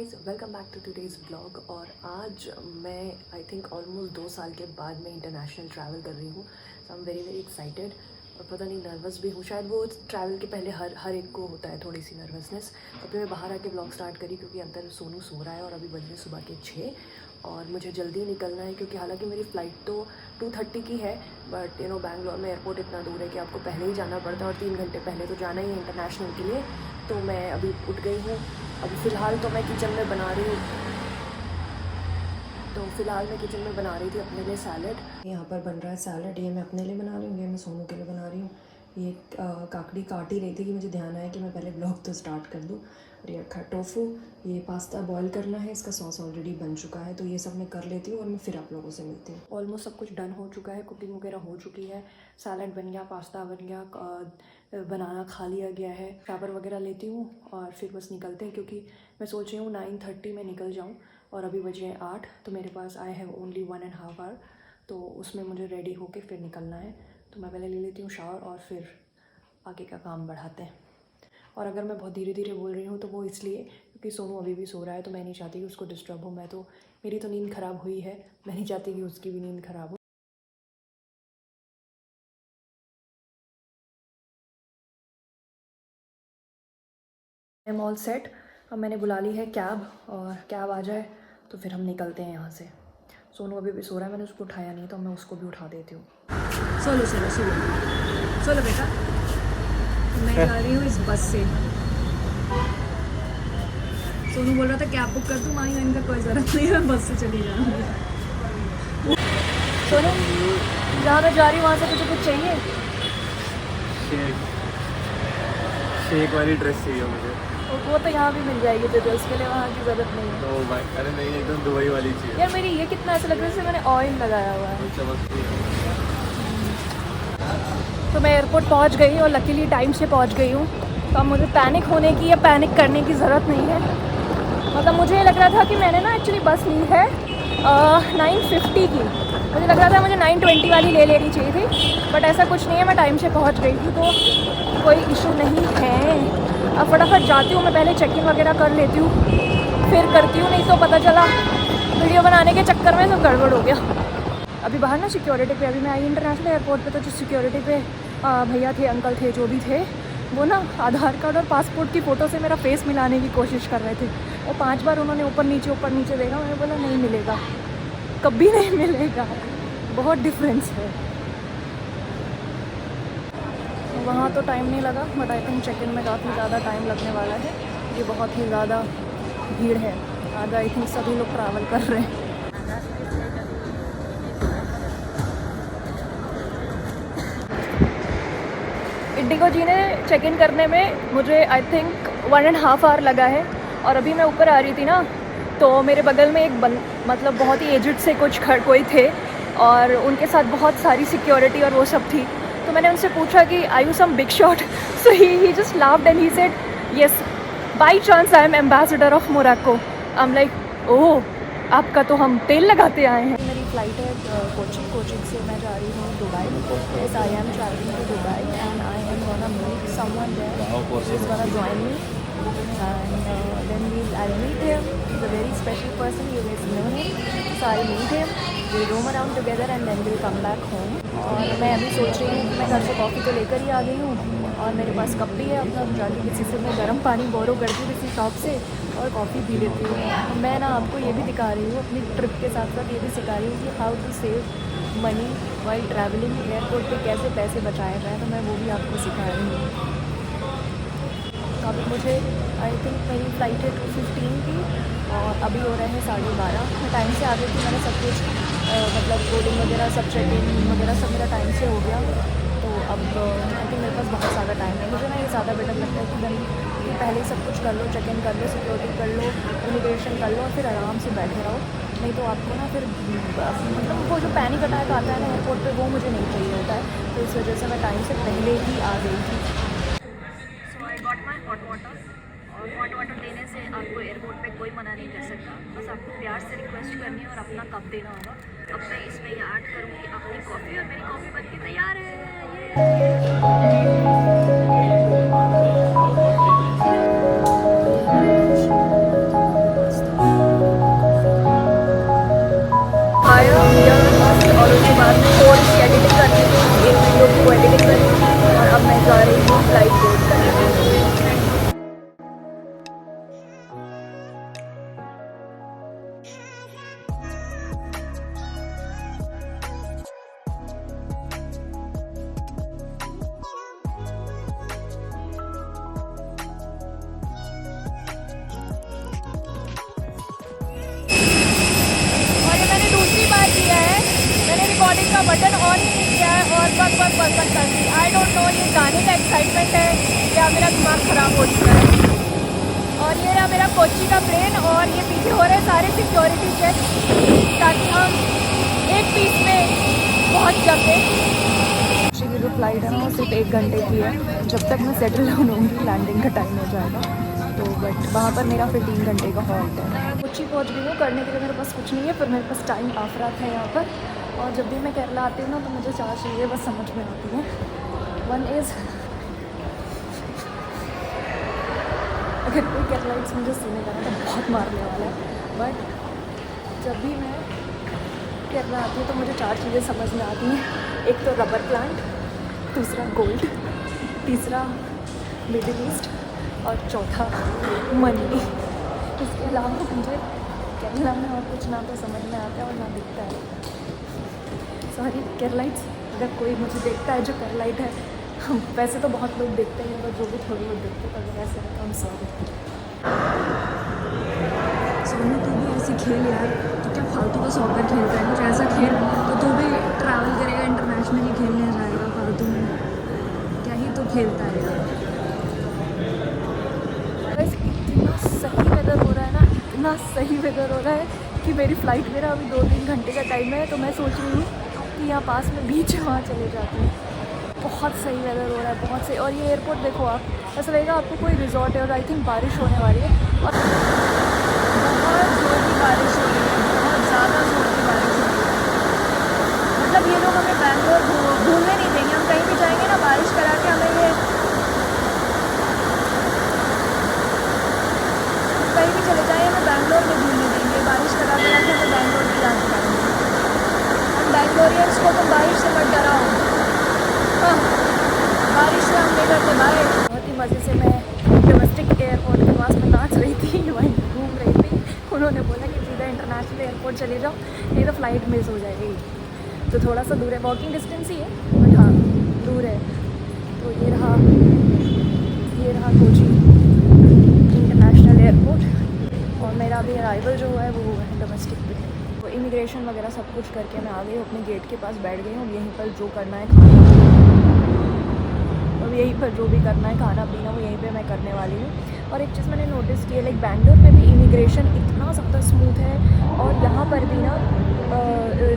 Welcome back to today's blog. और आज मैं आई थिंक ऑलमोस्ट 2 साल के बाद मैं इंटरनेशनल ट्रैवल कर रही हूँ। सो आई एम वेरी एक्साइटेड और पता नहीं नर्वस भी हूँ। शायद वो ट्रैवल के पहले हर एक को होता है थोड़ी सी नर्वसनेस। तो फिर मैं बाहर आके ब्लॉग स्टार्ट करी क्योंकि अंदर सोनू सो रहा है और अभी बज रहे सुबह के 6 और मुझे जल्दी निकलना है क्योंकि हालांकि मेरी फ़्लाइट तो 2:30 की है, बट बैंगलोर में एयरपोर्ट इतना दूर है कि आपको पहले ही जाना पड़ता है और 3 घंटे पहले तो जाना ही है इंटरनेशनल के लिए। तो मैं अभी उठ गई हूँ। अभी फ़िलहाल तो मैं किचन में बना रही हूँ अपने लिए सैलड। यहाँ पर बन रहा है सैलड। ये मैं अपने लिए बना रही हूँ, ये मैं सोनू के लिए बना रही हूँ। ये काकड़ी काट ही रही थी कि मुझे ध्यान आया कि मैं पहले ब्लॉग तो स्टार्ट कर दूँ। और ये रखा टोफू, ये पास्ता बॉईल करना है, इसका सॉस ऑलरेडी बन चुका है। तो ये सब मैं कर लेती हूँ और मैं फिर आप लोगों से मिलती हूँ। ऑलमोस्ट सब कुछ डन हो चुका है, कुकिंग वगैरह हो चुकी है, सैलड बन गया, पास्ता बन गया, बनाना खा लिया गया है। शावर वगैरह लेती हूँ और फिर बस निकलते हैं क्योंकि मैं सोच रही हूँ 9:30 में निकल जाऊँ और अभी बजे हैं 8। तो मेरे पास आई हैव ओनली 1.5 आवर, तो उसमें मुझे रेडी होके फिर निकलना है। तो मैं पहले ले लेती हूँ शावर और फिर आगे का काम बढ़ाते हैं। और अगर मैं बहुत धीरे धीरे बोल रही हूँ तो वो इसलिए क्योंकि सोनू अभी भी सो रहा है, तो मैं नहीं चाहती कि उसको डिस्टर्ब हो। मेरी तो नींद ख़राब हुई है, मैं नहीं चाहती कि उसकी भी नींद ख़राब हो। I am all set. अब मैंने बुला ली है कैब और कैब आ जाए तो फिर हम निकलते हैं यहाँ से। सोनू अभी भी सो रहा है, मैंने उसको उठाया नहीं, तो मैं उसको भी उठा देती हूँ। सोलो बेटा, मैं जा रही हूँ इस बस से। सोनू बोल रहा था कैब बुक कर दूँ, माँ इनका कोई ज़रूरत नहीं है, बस से चली जाऊँगी। सोनू, जहाँ मैं जा रही हूँ वहाँ से तुझे कुछ चाहिए? शेक वाली ड्रेस चाहिए मुझे। वो तो यहाँ भी मिल जाएगी तुझे, उसके लिए वहाँ की ज़रूरत नहीं है। तो भाई अरे नहीं, एकदम दुबई वाली चाहिए यार मेरी ये कितना ऐसा लग रहा है जैसे मैंने ऑयल लगाया हुआ है। चमकती है। तो मैं एयरपोर्ट पहुंच गई और लकीली टाइम से पहुंच गई हूँ। तो अब मुझे पैनिक होने की या पैनिक करने की ज़रूरत नहीं है। मतलब मुझे लग रहा था कि मैंने ना एक्चुअली बस ली है 9:50 की। मुझे लग रहा था मुझे 9:20 वाली ले लेनी चाहिए थी, बट ऐसा कुछ नहीं है, मैं टाइम से पहुँच गई थी तो कोई इशू नहीं है। अब फटाफट जाती हूँ, मैं पहले चेक इन वगैरह कर लेती हूँ फिर करती हूँ, नहीं तो पता चला वीडियो बनाने के चक्कर में सब गड़बड़ हो गया। अभी बाहर ना सिक्योरिटी पे, अभी मैं आई इंटरनेशनल एयरपोर्ट पे, तो जो सिक्योरिटी पे भैया थे, अंकल थे, जो भी थे, वो ना आधार कार्ड और पासपोर्ट की फ़ोटो से मेरा फेस मिलाने की कोशिश कर रहे थे। और 5 बार उन्होंने ऊपर नीचे देखा। मैंने बोला नहीं मिलेगा, कभी नहीं मिलेगा, बहुत डिफरेंस है। वहाँ तो टाइम नहीं लगा, but I think check in में काफ़ी ज़्यादा टाइम लगने वाला है। ये बहुत ही ज़्यादा भीड़ है, आज आई थिंक सभी लोग ट्रैवल कर रहे हैं। इंडिगो जी ने चेक इन करने में मुझे आई थिंक 1.5 आवर लगा है। और अभी मैं ऊपर आ रही थी ना, तो मेरे बगल में एक मतलब बहुत ही एजड से कोई थे और उनके साथ बहुत सारी सिक्योरिटी और वो सब थी। तो मैंने उनसे पूछा कि I you some big shot, so he just laughed and he said yes, by chance I am ambassador of Morocco. I am like oh, आपका तो हम तेल लगाते आए हैं। मेरी फ़्लाइट है कोचिंग से मैं जा रही हूँ Dubai. Yes, I am traveling to Dubai and I am gonna meet someone there who is gonna join me, and then I'll meet him. He's a very special person, you guys know him, so I'll meet him, we'll roam around together and then we'll come back home. और मैं अभी सोच रही हूँ कि मैं घर से कॉफ़ी तो लेकर ही आ गई हूँ और मेरे पास कप भी है अपना, जाके किसी से मैं गर्म पानी बोरो करती हूँ किसी शॉप से और कॉफ़ी पी लेती हूँ। मैं ना आपको ये भी दिखा रही हूँ, अपनी ट्रिप के साथ साथ ये भी सिखा रही हूँ कि how to save money while travelling, airport पे कैसे पैसे बचाए जाए, तो मैं वो भी आपको सिखा रही हूँ। तो अभी मुझे आई थिंक मेरी फ़्लाइट है 2:15 की और अभी हो रहे हैं 12:30। मैं टाइम से आ गई थी, मैंने सब कुछ मतलब बोर्डिंग वगैरह सब चेक इन वगैरह सब मेरा टाइम से हो गया। तो अब आई थिंक मेरे पास बहुत ज़्यादा टाइम है। मुझे ना ये ज़्यादा बेटर लगता है कि कि पहले सब कुछ कर लो, चेक इन कर लो, सिक्योरिटी कर लो, इमिग्रेशन कर लो और फिर आराम से बैठे रहो। नहीं तो आपको ना फिर मतलब वो जो पैनिक अटैक आता है ना एयरपोर्ट पे, वो मुझे नहीं चाहिए होता है। तो इस वजह से मैं टाइम से पहले ही आ गई थी। So I got my hot water, और हॉट वाटर देने से आपको एयरपोर्ट पे कोई मना नहीं कर सकता, बस आपको प्यार से रिक्वेस्ट करनी है और अपना कप देना होगा। अब मैं इसमें ऐड करूँगी अपनी कॉफ़ी और मेरी कॉफ़ी बन के तैयार है। रिकॉर्डिंग का बटन ऑन ही नहीं किया है और बक बक बक बक कर दी। आई डोंट नो ये गाने का एक्साइटमेंट है या मेरा दिमाग ख़राब हो चुका है। और ये रहा मेरा कोची का प्लेन और ये पीछे हो रहे हैं सारे सिक्योरिटी चेक ताकि हम एक पीस में पहुँच जाते। की जो फ्लाइट है ना वो सिर्फ 1 घंटे की है। जब तक मैं सेटल डाउन होंगी लैंडिंग का टाइम हो जाएगा, तो बट वहाँ पर मेरा फिर 3 घंटे का हॉल्ट है। कोची पहुँच गई हूँ, करने के लिए मेरे पास कुछ नहीं है, पर मेरे पास टाइम ऑफ रहा था यहाँ पर। और जब भी मैं केरला आती हूँ ना तो मुझे 4 चीज़ें बस समझ में आती हैं। वन इज़ अगर कोई केरलाइट्स मुझे सीने का ना तो बहुत मारने वाला है, बट जब भी मैं केरला आती हूँ तो मुझे 4 चीज़ें समझ में आती हैं। एक तो रबर प्लांट, दूसरा गोल्ड, तीसरा मिडिल ईस्ट और चौथा मनी। इसके अलावा मुझे केरला में और कुछ ना तो समझ में आता है और ना दिखता है। सॉरी केरलाइट्स, अगर कोई मुझे देखता है जो केरलाइट है, वैसे तो बहुत लोग देखते हैं और जो भी थोड़ी बहुत देखते हैं, अगर ऐसे कम सॉरी। सोनू तू भी ऐसे खेल यार, तो क्या फालतू का सॉकर खेलता है, कुछ ऐसा खेल तो तू भी ट्रैवल करेगा, इंटरनेशनली खेलने जाएगा फालतू में, क्या ही तो खेलता है यार। बस इतना सही वेदर हो रहा है ना, इतना सही वेदर हो रहा है कि मेरी फ़्लाइट मेरा अभी 2-3 घंटे का टाइम है, तो मैं सोच रही हूँ कि यहाँ पास में बीच है वहाँ चले जाती हूँ। बहुत सही वेदर हो रहा है, बहुत सही। और ये एयरपोर्ट देखो आप, ऐसा लगेगा आपको कोई रिजॉर्ट है। और आई थिंक बारिश होने वाली है और बहुत ज़ोर की बारिश हो रही है, बहुत ज़्यादा ज़ोर की बारिश हो रही है। मतलब ये लोग हमें बैंगलोर घूमने नहीं देंगे, हम कहीं भी जाएंगे ना बारिश करा के हमें ये कहीं भी चले जाएँ हमें बैंगलोर में घूमने देंगे, बारिश करा के हमें बैंगलोर में जाने पाएंगे। हम बैंगलोरियंस को तो बारिश से मत डराओ, हाँ बारिश से हम नहीं डरते भाई। बहुत ही मज़े से मैं डोमेस्टिक एयरपोर्ट के पास में नाच रही थी, वहीं घूम रही थी। उन्होंने बोला कि सीधा इंटरनेशनल एयरपोर्ट चले जाओ, नहीं तो फ़्लाइट मिस हो जाएगी। तो थोड़ा सा दूर है, वॉकिंग डिस्टेंस ही है, बट हाँ दूर है। तो ये रहा कोची इंटरनेशनल एयरपोर्ट और मेरा अभी अराइवल जो है वो है डोमेस्टिक पे। तो इमिग्रेशन वगैरह सब कुछ करके मैं आ गई हूँ, अपने गेट के पास बैठ गई हूँ। यहीं पर जो करना है यहीं पर जो भी करना है खाना पीना वो यहीं पे मैं करने वाली हूँ। और एक चीज़ मैंने नोटिस की है, लाइक बैंगलोर में भी इमिग्रेशन इतना ज़्यादा स्मूथ है और यहाँ पर भी ना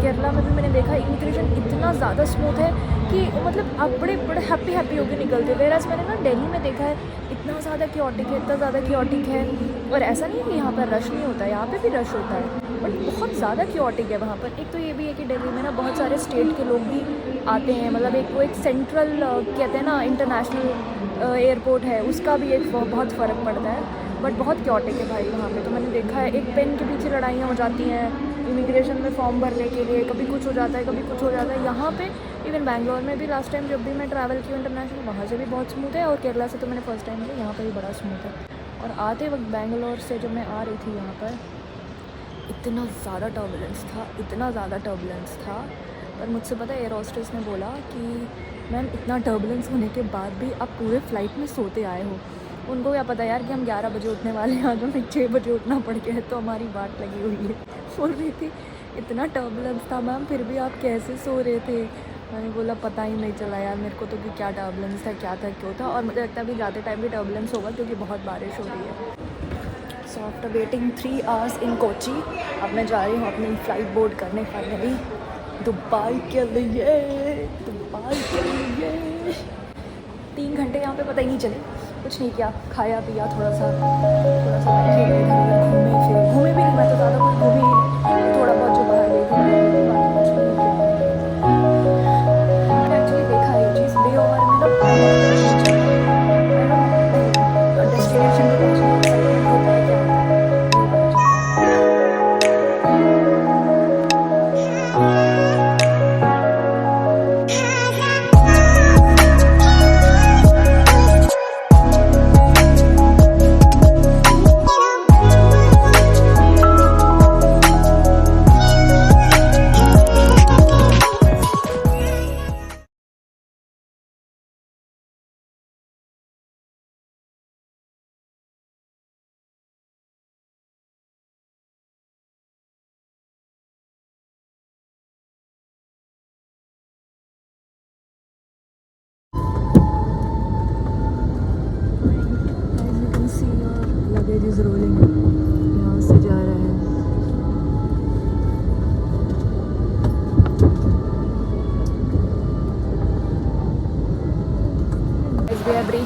केरला में भी मैंने देखा इमिग्रेशन इतना ज़्यादा स्मूथ है कि मतलब आप बड़े हैप्पी होकर निकलते। वेराज मैंने ना दिल्ली में देखा है इतना ज़्यादा क्योटिक है, इतना ज़्यादा क्योटिक है। और ऐसा नहीं है कि यहाँ पर रश नहीं होता है, यहाँ पे भी रश होता है, बट बहुत ज़्यादा क्योटिक है वहाँ पर। एक तो ये भी है कि दिल्ली में ना बहुत सारे स्टेट के लोग भी आते हैं, मतलब एक वो एक सेंट्रल कहते हैं ना इंटरनेशनल एयरपोर्ट है, उसका भी एक बहुत फ़र्क पड़ता है। बट बहुत क्योटिक है भाई वहाँ पे। तो मैंने देखा है एक पेन के पीछे लड़ाइयाँ हो जाती हैं इमिग्रेशन में फॉर्म भरने के लिए, कभी कुछ हो जाता है कभी कुछ हो जाता है। यहाँ पे इवन बैंगलोर में भी लास्ट टाइम जब भी मैं ट्रैवल की इंटरनेशनल, वहाँ से भी बहुत स्मूथ है। और केरला से तो मैंने फर्स्ट टाइम किया, यहाँ पर भी बड़ा स्मूथ है। और आते वक्त बैंगलोर से जब मैं आ रही थी यहाँ पर इतना ज़्यादा टर्बुलेंस था। पर मुझसे पता है एयर होस्टेस ने बोला कि मैम इतना टर्बुलेंस होने के बाद भी आप पूरे फ़्लाइट में सोते आए हो। उनको क्या पता यार कि हम 11 बजे उठने वाले हैं, आज हमें 6 बजे उठना पड़ गया है, तो हमारी बात लगी हुई है। बोल रही थी इतना टर्बुलेंस था मैम फिर भी आप कैसे सो रहे थे। मैंने बोला पता ही नहीं चला यार मेरे को तो कि क्या टर्बुलेंस था, क्या था, क्यों था। और मुझे लगता है अभी जाते टाइम भी टर्बुलेंस होगा क्योंकि बहुत बारिश हो रही है। So after waiting 3 hours in Kochi, अब मैं जा रही हूँ अपनी फ़्लाइट बोर्ड करने फाइनली दुबई के लिए। 3 घंटे यहाँ पे पता ही नहीं चले, कुछ नहीं किया, खाया पिया थोड़ा सा बैठे गए, घूमे भी नहीं, मैं तो ज़्यादा कुछ घूमी ही नहीं, थोड़ा बहुत जो बाहर गई थी बाकी कुछ नहीं किया। मैंने एक्चुअली देखा ये चीज़ बे ओवर में ना डेस्टिनेशन पे पहुँचने का एक्साइटमेंट होता है क्या होता है।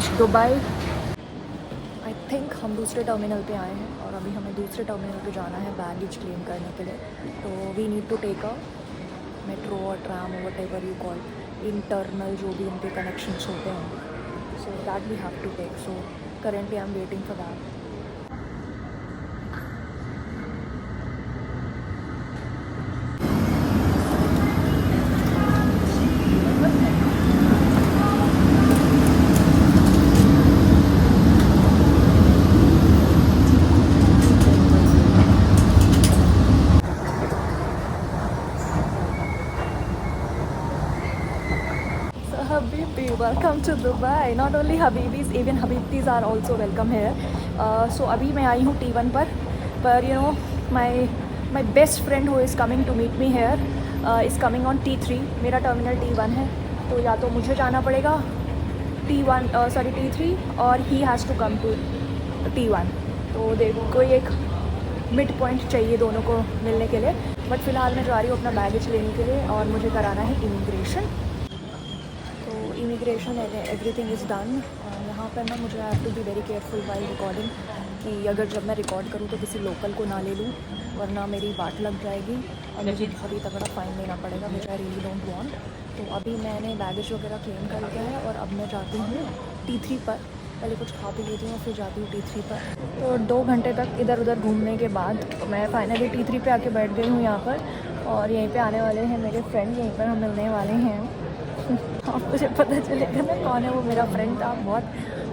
Reach Dubai. आई थिंक हम दूसरे टर्मिनल पे आए हैं और अभी हमें दूसरे टर्मिनल पे जाना है बैगेज क्लेम करने के लिए। तो we need to take a metro और tram whatever you call, internal जो भी उनके कनेक्शंस होते हैं, so that we have to take. So currently I am waiting for that. Habibi, welcome to Dubai. Not only Habibis, even Habibtis are also welcome here. So अभी मैं आई हूँ T1 पर you know my best friend who is coming to meet me here is coming on T3. मेरा terminal T1 है, तो या तो मुझे जाना पड़ेगा T3 और he has to come to T1. तो देखो कोई एक मिड पॉइंट चाहिए दोनों को मिलने के लिए। बट फ़िलहाल मैं जा रही हूँ अपना बैगेज लेने के लिए और मुझे कराना है immigration. Immigration everything is done. यहाँ पर ना मुझे have to be very careful while recording कि अगर जब मैं रिकॉर्ड करूँ तो किसी लोकल को ना ले लूँ, वरना मेरी बात लग जाएगी और मुझे बहुत ही तगड़ा फ़ाइन देना पड़ेगा, विच आई रियली डोंट वांट। तो अभी मैंने बैगेज वगैरह क्लेम कर लिया है और अब मैं जाती हूँ T3 पर। पहले कुछ खा पी लेती हूँ फिर जाती हूँ T3 पर। तो 2 घंटे तक इधर उधर घूमने के बाद मैं फाइनली T3 पे आके बैठ गई हूँ यहाँ पर। और यहीं पे आने वाले हैं मेरे फ्रेंड, यहीं पर हम मिलने वाले हैं। आप मुझे पता चलेगा ना कौन है वो मेरा फ्रेंड। आप बहुत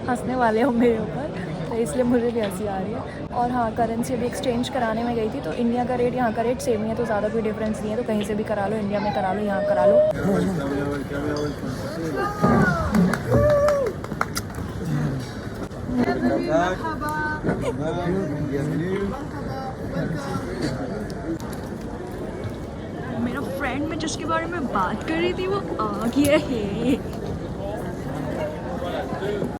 हंसने वाले हो मेरे ऊपर, तो इसलिए मुझे भी हंसी आ रही है। और हाँ, करेंसी भी एक्सचेंज कराने में गई थी, तो इंडिया का रेट यहाँ का रेट सेम ही है, तो ज़्यादा कोई डिफरेंस नहीं है। तो कहीं से भी करा लो, इंडिया में करा लो, यहाँ करा लो। मेरा फ्रेंड मैं जिसके बारे में बात कर रही थी वो आ गया है।